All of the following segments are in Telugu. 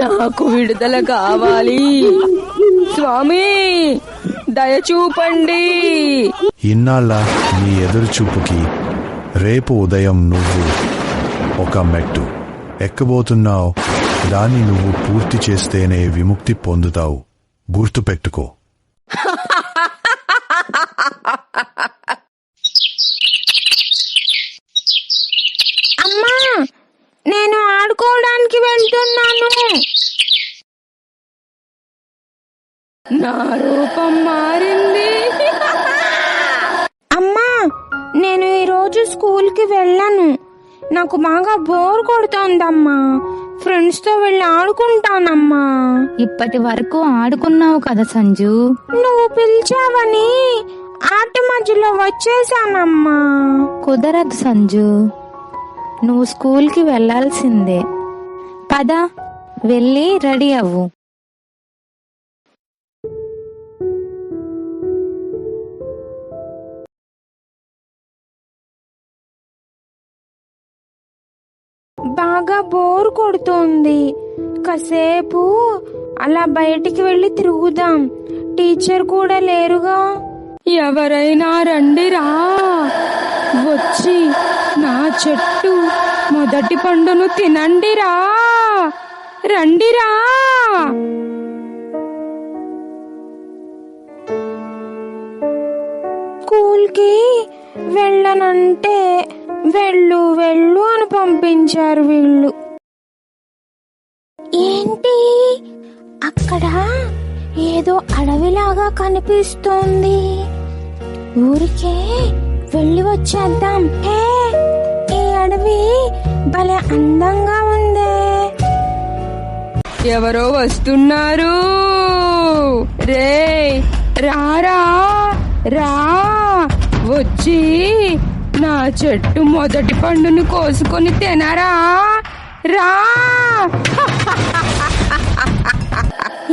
నాకు విడుదల కావాలి స్వామి, దయచూపండి. ఇన్నాళ్ళ నీ ఎదురుచూపుకి రేపు ఉదయం నువ్వు ఒక మెట్టు ఎక్కబోతున్నావు. దాన్ని నువ్వు పూర్తి చేస్తేనే విముక్తి పొందుతావు. గుర్తుపెట్టుకో. అమ్మా, నేను ఆడుకోవడానికి వెళ్తున్నాను. నా రూపం మారింది. అమ్మా, నేను ఈరోజు స్కూల్కి వెళ్ళను. నాకు బాగా బోర్ కొడుతోందమ్మా. ఫ్రెండ్స్ తో వెళ్ళి ఆడుకుంటానమ్మా. ఇప్పటి వరకు ఆడుకున్నావు కదా సంజు. నువ్వు పిలిచావని ఆట మధ్యలో వచ్చేసానమ్మా. కుదరదు సంజు, నువ్వు స్కూల్కి వెళ్ళాల్సిందే. పద, వెళ్ళి రెడీ అవ్వు. బాగా బోర్ కొడుతోంది. కాసేపు అలా బయటికి వెళ్ళి తిరుగుదాం. టీచర్ కూడా లేరుగా. ఎవరైనా రండిరా, వచ్చి నా చెట్టు మొదటి పండును తినండిరా. రండిరా. స్కూల్కి వెళ్ళనంటే వెళ్ళు వెళ్ళు అని పంపించారు వీళ్ళు. ఏంటి అక్కడ ఏదో అడవిలాగా కనిపిస్తోంది. ఊరికే వెళ్ళి వచ్చేద్దాం. హే, ఈ అడవి భలే అందంగా ఉందే. ఎవరో వస్తున్నారు. రే రారా రా, వచ్చి నా చెట్టు మొదటి పండును కోసుకొని తినరా. రా.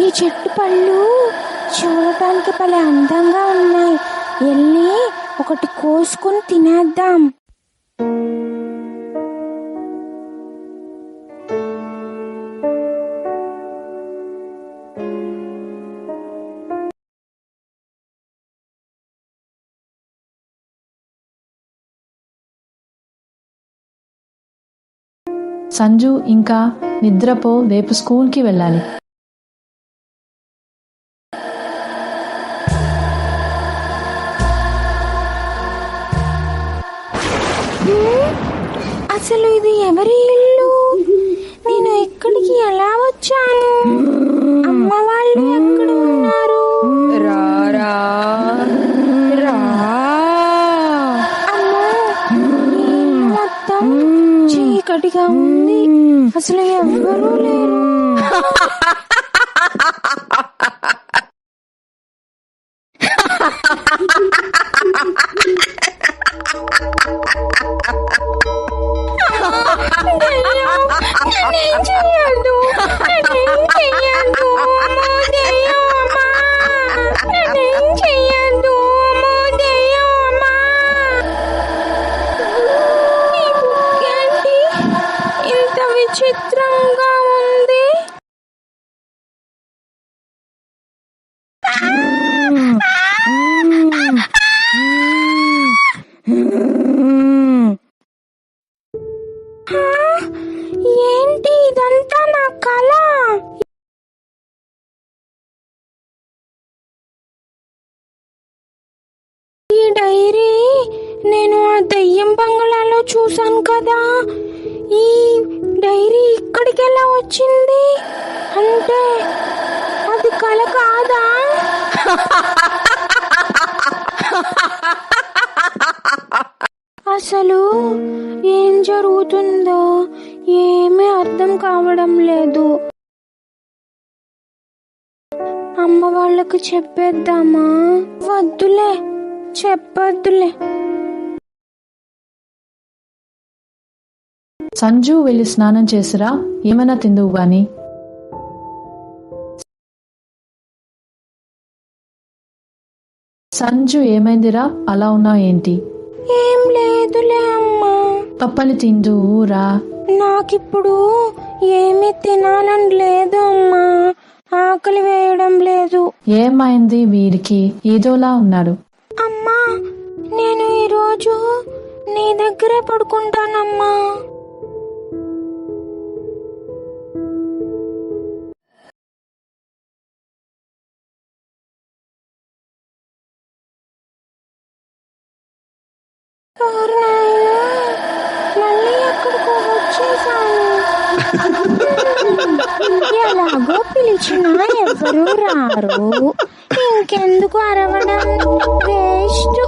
ఈ చెట్టు పళ్ళు చూడటానికి భలే అందంగా ఉన్నాయి. వెళ్ళి ఒకటి కోసుకొని తినేద్దాం. సంజు, ఇంకా నిద్రపో, రేపు స్కూల్కి వెళ్ళాలి. అసలు ఇది ఎవరి ఇల్లు? నేను ఇక్కడికి ఎలా వచ్చాను? అమ్మ వాళ్ళు ఎక్కడ ఉన్నారు? రారా రా. అమ్మో, మొత్తం చీకటిగా ఉంది. అసలు ఎవ్వరూ లేరు. ఇంత విచిత్రంగా ఉంది. ఏంటి ఇదంతా నా కళ? ఈ డైరీ నేను ఆ దయ్యం బంగ్లాలో చూసాను కదా. ఈ డైరీ ఇక్కడికి ఎలా వచ్చింది? అంటే అది కళ కాదా? అసలు ఏం జరుగుతుందో ఏమీ అర్థం కావడం లేదు. అమ్మ వాళ్ళకు చెప్పేద్దామా? వద్దులే, చెప్పొద్దులే. సంజు, వెళ్ళి స్నానం చేసిరా, ఏమైనా తిందువు గాని. సంజు, ఏమైందిరా, అలా ఉన్నావు ఏంటి? ఏం లేదులే అమ్మా. పప్పలు తిందురా. నాకిప్పుడు ఏమీ తినాలని లేదు అమ్మా, ఆకలి వేయడం లేదు. ఏమైంది వీడికి? ఏదోలా ఉన్నాడు. అమ్మా, నేను ఈరోజు నీ దగ్గరే పడుకుంటానమ్మా. మళ్ళీ ఎక్కడికో వచ్చేసాను. ఎలాగో పిలిచినా ఎవరు రారు, ఇంకెందుకు అరవడం, వేస్ట్.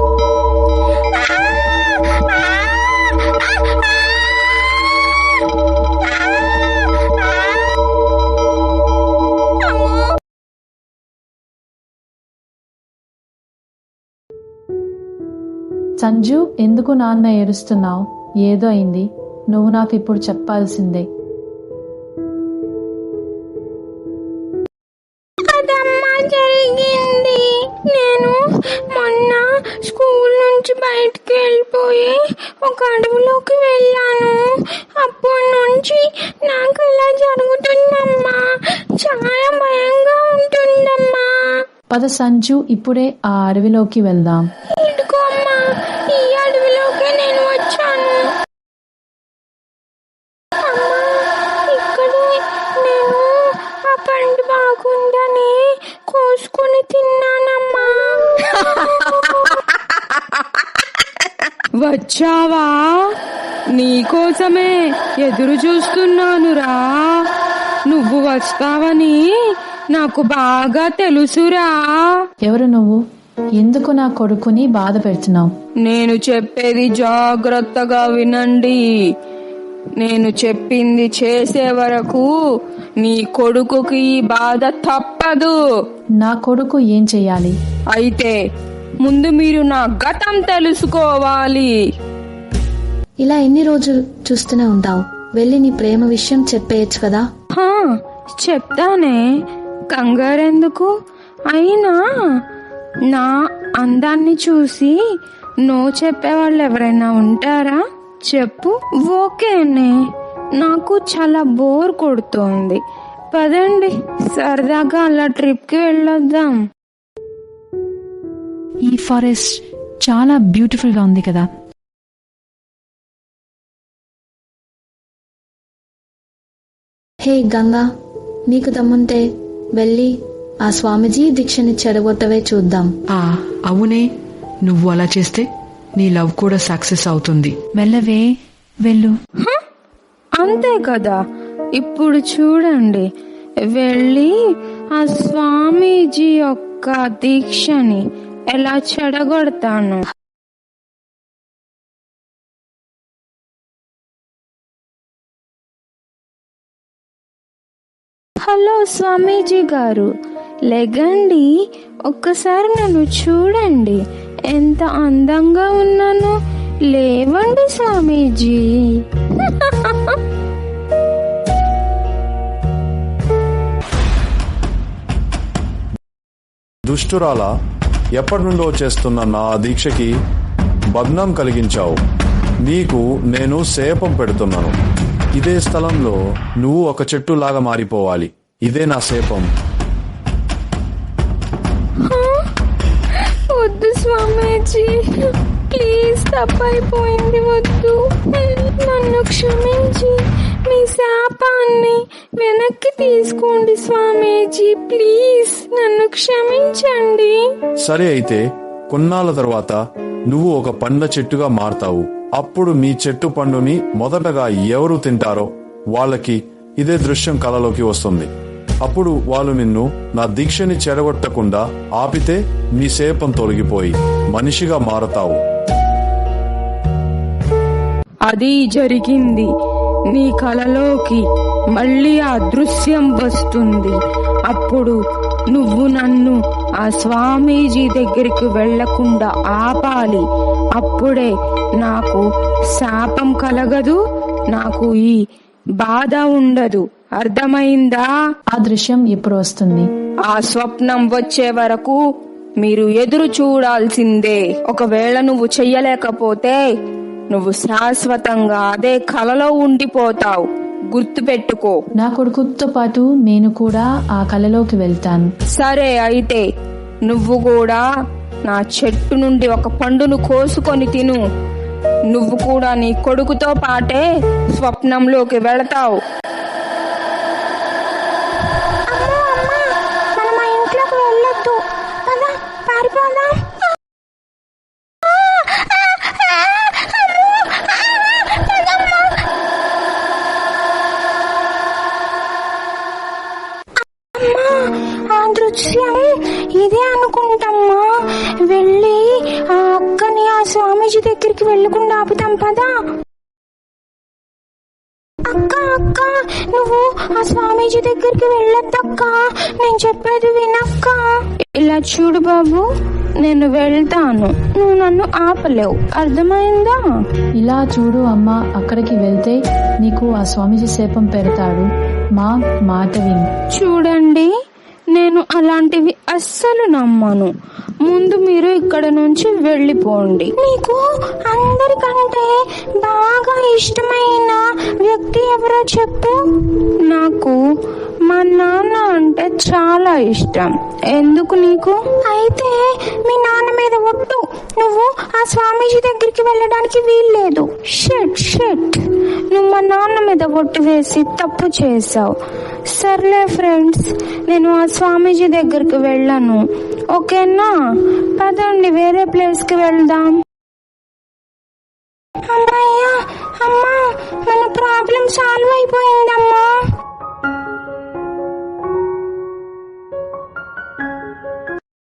సంజు, ఎందుకు నాన్న ఏడుస్తున్నావు? ఏదో అయింది, నువ్వు నాకు ఇప్పుడు చెప్పాల్సిందే. అదమ్మా జరిగింది. నేను మొన్న స్కూల్ నుంచి బయటికి వెళ్ళిపోయి ఒక అడవిలోకి వెళ్ళాను. అప్పటి నుంచి నాకు ఇలా జరుగుతుందమ్మా, చాలా భయంగా ఉంటుందమ్మా. పద సంజు, ఇప్పుడే ఆ అడవిలోకి వెళ్దాం. ఇదిగో అమ్మా, ఈ అడవిలోకి నేను వచ్చాను. అమ్మా, ఇక్కడే నేను ఆ పండు బాగుందని కోసుకొని తిన్నానమ్మా. వచ్చావా? నీకోసమే ఎదురు చూస్తున్నానురా. నువ్వు వస్తావని నాకు బాగా తెలుసురా. ఎవరు నువ్వు? ఎందుకు నా కొడుకుని బాధ పెడుతున్నావు? నేను చెప్పేది జాగ్రత్తగా వినండి. నేను చెప్పింది చేసే వరకు నీ కొడుకుకి ఈ బాధ తప్పదు. నా కొడుకు ఏం చెయ్యాలి? అయితే ముందు మీరు నా గతం తెలుసుకోవాలి. ఇలా ఎన్ని రోజులు చూస్తూనే ఉంటావు? వెళ్ళి నీ ప్రేమ విషయం చెప్పేయచ్చు కదా. హా, చెప్తానే, కంగారెందుకు? అయినా నా అందాన్ని చూసి నో చెప్పేవాళ్ళు ఎవరైనా ఉంటారా చెప్పు? ఓకేనే, నాకు చాలా బోర్ కొడుతోంది. పదండి, సరదాగా అలా ట్రిప్కి వెళ్ళొద్దాం. ఈ ఫారెస్ట్ చాలా బ్యూటిఫుల్ గా ఉంది కదా. హే గంగా, నీకు దమ్ముంటే వెళ్ళి ఆ స్వామీజీ దీక్షని చెడగొట్టవే చూద్దాం. అవునే, నువ్వు అలా చేస్తే నీ లవ్ కూడా సక్సెస్ అవుతుంది. వెళ్ళవే, వెళ్ళు. అంతే కదా, ఇప్పుడు చూడండి, వెళ్ళి ఆ స్వామీజీ యొక్క దీక్షని ఎలా చెడగొడతాను. హలో స్వామీజీ గారు, లెగండి, ఒక్కసారి నన్ను చూడండి, ఎంత అందంగా ఉన్నానో. లేవండి స్వామీజీ. దుష్టురాలా, ఎప్పటి నుండో చేస్తున్న నా దీక్షకి భగ్నం కలిగించావు. నీకు నేను శాపం పెడుతున్నాను. ఇదే స్థలంలో నువ్వు ఒక చెట్టులాగా మారిపోవాలి. ఇదే నా శాపం. వద్దు స్వామీజీ, ప్లీజ్, తప్పైపోయింది, వద్దు. నన్ను క్షమించి మీ శాపాన్ని వెనక్కి తీసుకోండి స్వామీజీ, ప్లీజ్, నన్ను క్షమించండి. సరే, అయితే కొన్నాళ్ళ తర్వాత నువ్వు ఒక పండ్ల చెట్టుగా మారతావు. అప్పుడు మీ చెట్టు పండుని మొదటగా ఎవరు తింటారో వాళ్ళకి ఇదే దృశ్యం కలలోకి వస్తుంది. అప్పుడు వాళ్ళు నిన్ను నా దీక్షని చెడగొట్టకుండా ఆపితే నీ శాపం తొలగిపోయి మనిషిగా మారతావు. అది జరిగింది. నీ కలలోకి మళ్ళీ ఆ దృశ్యం వస్తుంది. అప్పుడు నువ్వు నన్ను ఆ స్వామీజీ దగ్గరికి వెళ్లకుండా ఆపాలి. అప్పుడే నాకు శాపం కలగదు, నాకు ఈ బాధ ఉండదు. అర్థమైందా? ఆ దృశ్యం ఎప్పుడు వస్తుంది? ఆ స్వప్నం వచ్చే వరకు మీరు ఎదురు చూడాల్సిందే. ఒకవేళ నువ్వు చెయ్యలేకపోతే నువ్వు శాశ్వతంగా అదే కలలో ఉండిపోతావు. గుర్తుపెట్టుకో. నా కొడుకుతో పాటు నేను కూడా ఆ కలలోకి వెళ్తాను. సరే, అయితే నువ్వు కూడా నా చెట్టు నుండి ఒక పండును కోసుకొని తిను. నువ్వు కూడా నీ కొడుకుతో పాటే స్వప్నంలోకి వెళతావు. మనం ఆ ఇంట్లోకి వెళ్ళొద్దు. పద, పారిపోదాం. ఆ దృశ్యం ఇదే అనుకుంటమ్మా. వెళ్ళి ఆ అక్కని ఆ స్వామీజీ దగ్గరికి వెళ్ళకుండా ఆపుతాం. పదా. అక్క అక్క, నువ్వు ఆ స్వామీజీ దగ్గరికి వెళ్ళొద్దక్క. నేను చెప్పేది వినక్క. ఇలా చూడు బాబు, నేను వెళ్తాను, నువ్వు నన్ను ఆపలేవు. అర్థమైందా? ఇలా చూడు అమ్మా, అక్కడికి వెళ్తే నీకు ఆ స్వామీజీ శాపం పెడతాడు. మా మాట విను. చూడండి, నేను అలాంటివి అస్సలు నమ్మను. ముందు మీరు ఇక్కడ నుంచి వెళ్ళిపోండి. నీకు అందరికంటే బాగా ఇష్టమైన వ్యక్తి ఎవరో చెప్పు. నాకు మా నాన్న అంటే చాలా ఇష్టం. ఎందుకు నీకు? అయితే మీ నాన్న మీద ఒట్టు, నువ్వు ఆ స్వామీజీ దగ్గరికి వెళ్ళడానికి వీల్లేదు. షట్, నువ్వు మా నాన్న మీద ఒట్టు వేసి తప్పు చేసావు. సర్లే ఫ్రెండ్స్, నేను ఆ స్వామీజీ దగ్గరికి వెళ్ళను. ఓకేనా? పదండి, వేరే ప్లేస్ కి వెళ్దాం. అమ్మయ్యా, అమ్మా, మన ప్రాబ్లం సాల్వ్ అయిపోయిందమ్మా.